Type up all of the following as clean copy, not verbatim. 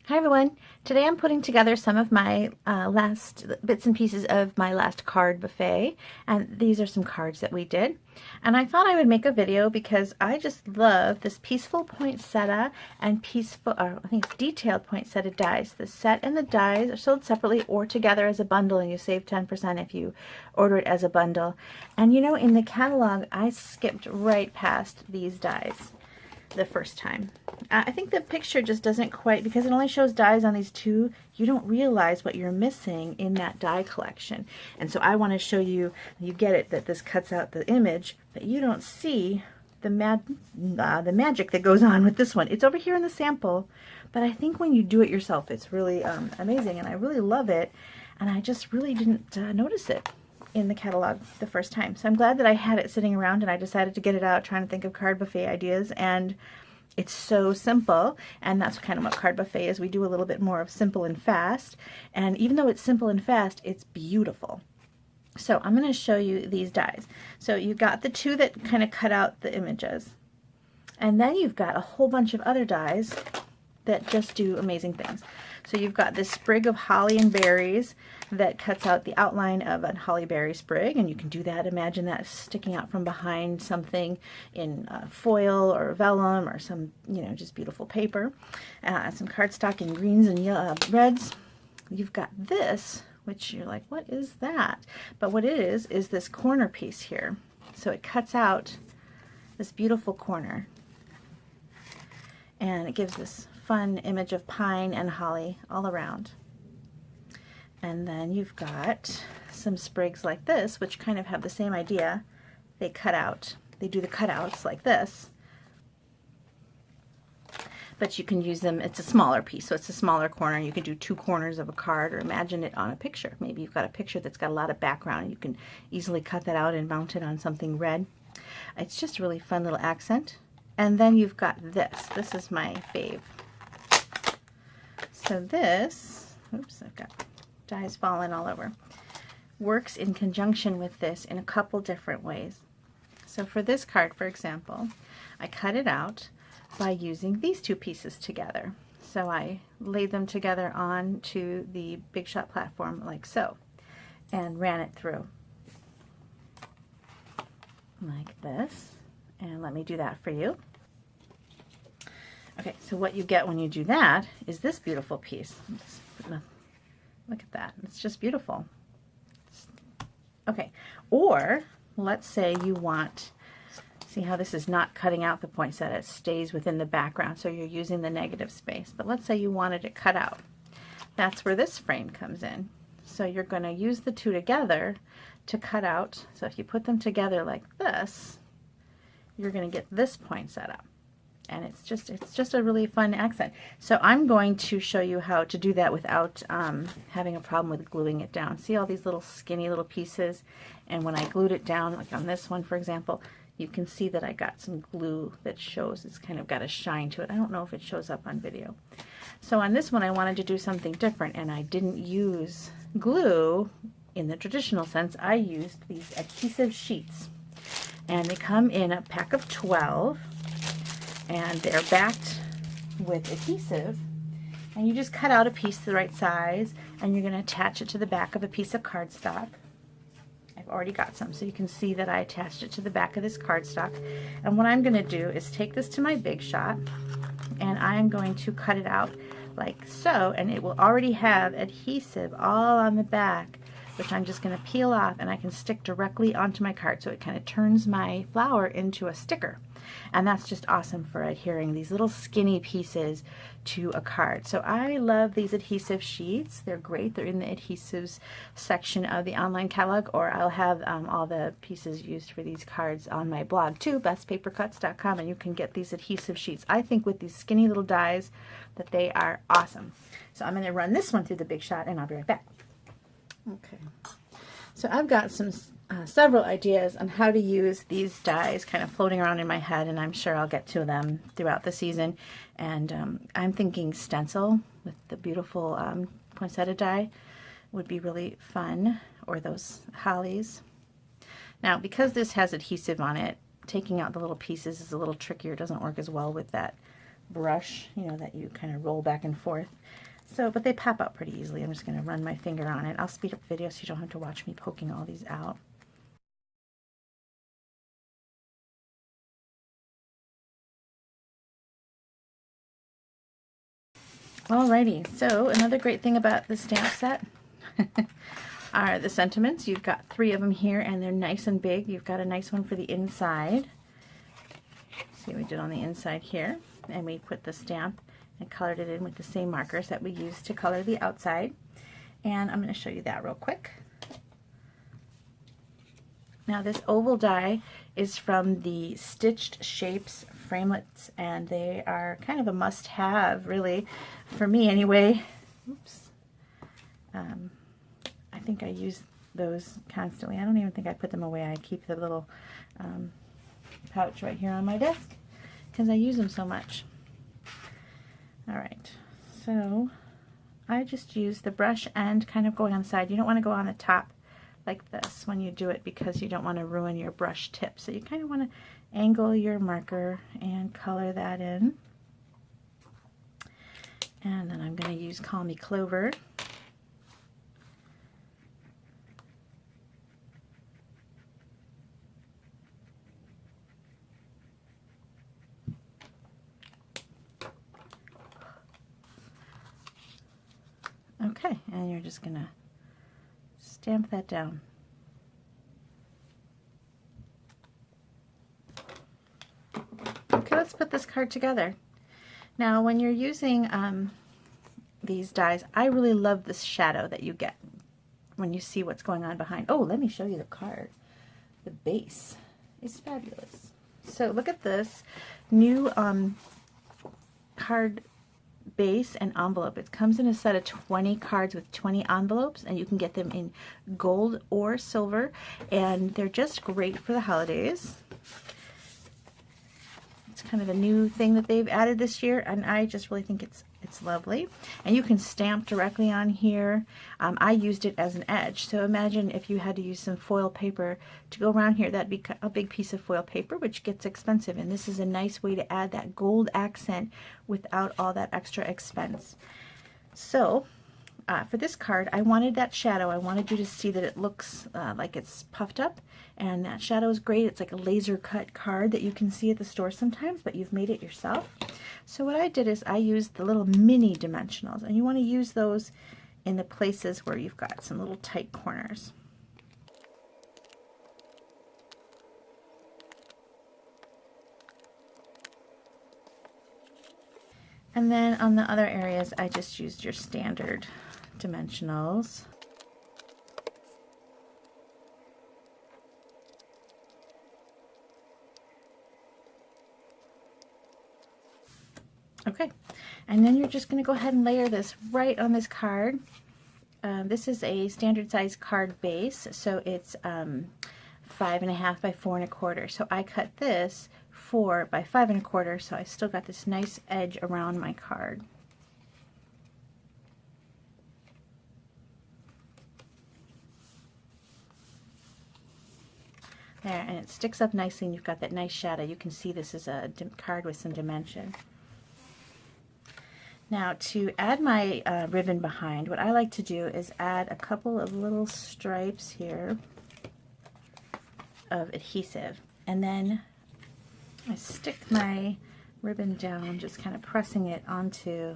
Hi everyone! Today I'm putting together some of my last bits and pieces of my last card buffet, and these are some cards that we did. And I thought I would make a video because I just love this Peaceful Poinsettia and I think it's Detailed Poinsettia dies. The set and the dies are sold separately or together as a bundle, and you save 10% if you order it as a bundle. And you know, in the catalog I skipped right past these dies the first time. I think the picture just doesn't quite, because it only shows dies on these two, you don't realize what you're missing in that die collection. And so I want to show you, you get it, that this cuts out the image, but you don't see the magic that goes on with this one. It's over here in the sample, but I think when you do it yourself, it's really amazing, and I really love it, and I just really didn't notice it in the catalog the first time. So I'm glad that I had it sitting around and I decided to get it out trying to think of card buffet ideas, and it's so simple, and that's kind of what card buffet is. We do a little bit more of simple and fast, and even though it's simple and fast, it's beautiful. So I'm going to show you these dies. So you've got the two that kind of cut out the images, and then you've got a whole bunch of other dies that just do amazing things. So you've got this sprig of holly and berries that cuts out the outline of a holly berry sprig, and you can do that. Imagine that sticking out from behind something in foil or vellum or some, you know, just beautiful paper. Some cardstock in greens and reds. You've got this, which you're like, what is that? But what it is this corner piece here. So it cuts out this beautiful corner, and it gives this fun image of pine and holly all around. And then you've got some sprigs like this, which kind of have the same idea. They cut out, they do the cutouts like this, but you can use them, it's a smaller piece, so it's a smaller corner. You can do two corners of a card, or imagine it on a picture. Maybe you've got a picture that's got a lot of background, and you can easily cut that out and mount it on something red. It's just a really fun little accent. And then you've got this. This is my fave. So this, oops, I've got dies falling all over, works in conjunction with this in a couple different ways. So for this card, for example, I cut it out by using these two pieces together. So I laid them together onto the Big Shot platform like so, and ran it through like this. And let me do that for you. Okay, so what you get when you do that is this beautiful piece. Look at that. It's just beautiful. Okay, or let's say you want, see how this is not cutting out the poinsettia, it stays within the background, so you're using the negative space. But let's say you wanted it cut out. That's where this frame comes in. So you're going to use the two together to cut out. So if you put them together like this, you're going to get this poinsettia. And it's just a really fun accent. So I'm going to show you how to do that without having a problem with gluing it down. See all these little skinny little pieces? And when I glued it down, like on this one, for example, you can see that I got some glue that shows it's kind of got a shine to it. I don't know if it shows up on video. So on this one, I wanted to do something different, and I didn't use glue in the traditional sense. I used these adhesive sheets, and they come in a pack of 12. And they're backed with adhesive, and you just cut out a piece the right size, and you're going to attach it to the back of a piece of cardstock. I've already got some, so you can see that I attached it to the back of this cardstock. And what I'm going to do is take this to my Big Shot, and I'm going to cut it out like so, and it will already have adhesive all on the back, which I'm just going to peel off, and I can stick directly onto my card, so it kind of turns my flower into a sticker. And that's just awesome for adhering these little skinny pieces to a card. So I love these adhesive sheets. They're great. They're in the adhesives section of the online catalog, or I'll have all the pieces used for these cards on my blog too, bethspapercuts.com, and you can get these adhesive sheets. I think with these skinny little dies that they are awesome. So I'm going to run this one through the Big Shot, and I'll be right back. Okay. So I've got several ideas on how to use these dies kind of floating around in my head, and I'm sure I'll get to them throughout the season. And I'm thinking stencil with the beautiful poinsettia die would be really fun, or those hollies. Now, because this has adhesive on it, taking out the little pieces is a little trickier. It doesn't work as well with that brush, you know, that you kind of roll back and forth. So, but they pop out pretty easily. I'm just going to run my finger on it. I'll speed up the video so you don't have to watch me poking all these out. Alrighty, so another great thing about the stamp set are the sentiments. You've got 3 of them here, and they're nice and big. You've got a nice one for the inside. See what we did on the inside here, and we put the stamp and colored it in with the same markers that we used to color the outside. And I'm going to show you that real quick. Now this oval die is from the Stitched Shapes framelits, and they are kind of a must-have, really, for me anyway. Oops. I think I use those constantly. I don't even think I put them away. I keep the little pouch right here on my desk because I use them so much. Alright, so I just use the brush end kind of going on the side. You don't want to go on the top like this when you do it because you don't want to ruin your brush tip. So you kind of want to angle your marker and color that in. And then I'm going to use Call Me Clover. Okay, and you're just going to stamp that down. Okay, let's put this card together. Now, when you're using these dies, I really love this shadow that you get when you see what's going on behind. Oh, let me show you the card. The base is fabulous. So look at this new card base and envelope. It comes in a set of 20 cards with 20 envelopes, and you can get them in gold or silver, and they're just great for the holidays. It's kind of a new thing that they've added this year, and I just really think it's lovely. And you can stamp directly on here. I used it as an edge, so imagine if you had to use some foil paper to go around here. That'd be a big piece of foil paper, which gets expensive, and this is a nice way to add that gold accent without all that extra expense. So for this card, I wanted that shadow. I wanted you to see that it looks like it's puffed up, and that shadow is great. It's like a laser cut card that you can see at the store sometimes, but you've made it yourself. So what I did is I used the little mini dimensionals, and you want to use those in the places where you've got some little tight corners. And then on the other areas, I just used your standard dimensionals. Okay, and then you're just going to go ahead and layer this right on this card. This is a standard size card base, so it's 5.5 by 4 1/4. So I cut this 4 by 5 1/4, so I still got this nice edge around my card. There, and it sticks up nicely, and you've got that nice shadow. You can see this is a card with some dimension. Now, to add my ribbon behind, what I like to do is add a couple of little stripes here of adhesive, and then I stick my ribbon down, just kind of pressing it onto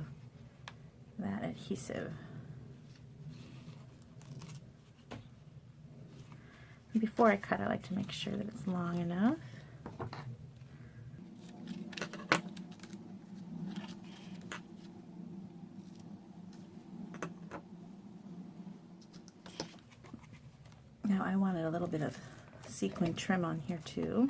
that adhesive. And before I cut, I like to make sure that it's long enough. Now I wanted a little bit of sequin trim on here too.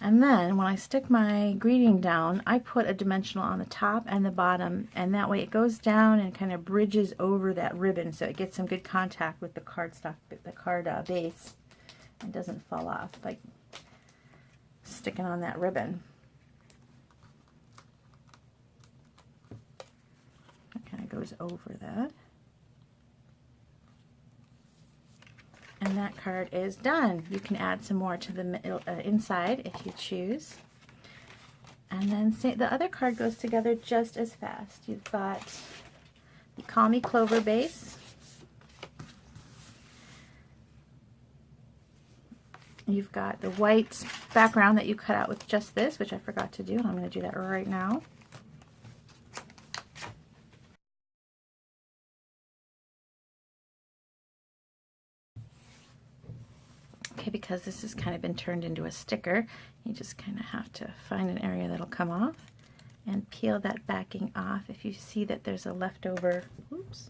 And then when I stick my greeting down, I put a dimensional on the top and the bottom, and that way it goes down and kind of bridges over that ribbon, so it gets some good contact with the cardstock, the card base. It doesn't fall off like sticking on that ribbon. It kind of goes over that. And that card is done. You can add some more to the middle, inside if you choose. And then the other card goes together just as fast. You've got the Call Me Clover base. You've got the white background that you cut out with just this, which I forgot to do, and I'm going to do that right now. Okay, because this has kind of been turned into a sticker, you just kind of have to find an area that'll come off and peel that backing off. If you see that there's a leftover, oops,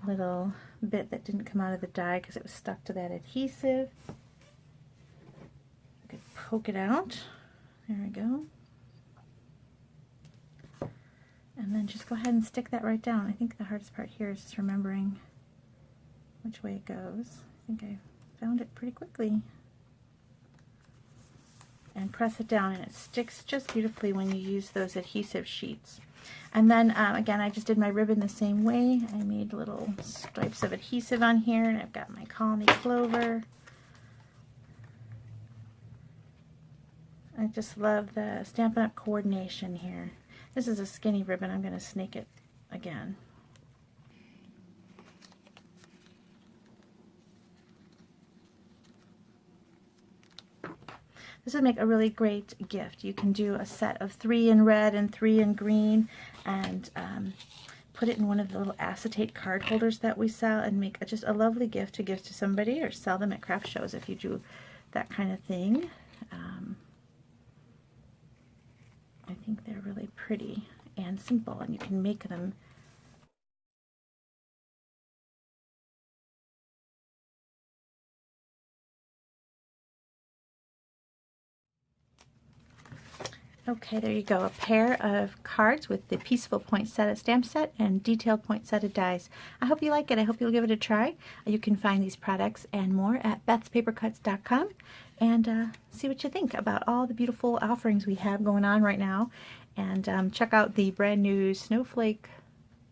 little bit that didn't come out of the die because it was stuck to that adhesive, you could poke it out. There we go. And then just go ahead and stick that right down. I think the hardest part here is just remembering which way it goes. I think I found it pretty quickly. And press it down, and it sticks just beautifully when you use those adhesive sheets. And then again, I just did my ribbon the same way. I made little stripes of adhesive on here, and I've got my Call Me Clover. I just love the Stampin' Up! Coordination here. This is a skinny ribbon. I'm going to snake it again. This would make a really great gift. You can do a set of 3 in red and 3 in green, and put it in one of the little acetate card holders that we sell, and make just a lovely gift to give to somebody, or sell them at craft shows if you do that kind of thing. I think they're really pretty and simple, and you can make them Okay, there you go. A pair of cards with the Peaceful Poinsettia stamp set and detailed poinsettia dies. I hope you like it. I hope you'll give it a try. You can find these products and more at bethspapercuts.com, and see what you think about all the beautiful offerings we have going on right now. And check out the brand new Snowflake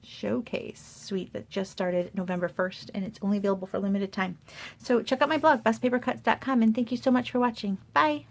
Showcase suite that just started November 1st, and it's only available for a limited time. So check out my blog, bethspapercuts.com, and thank you so much for watching. Bye!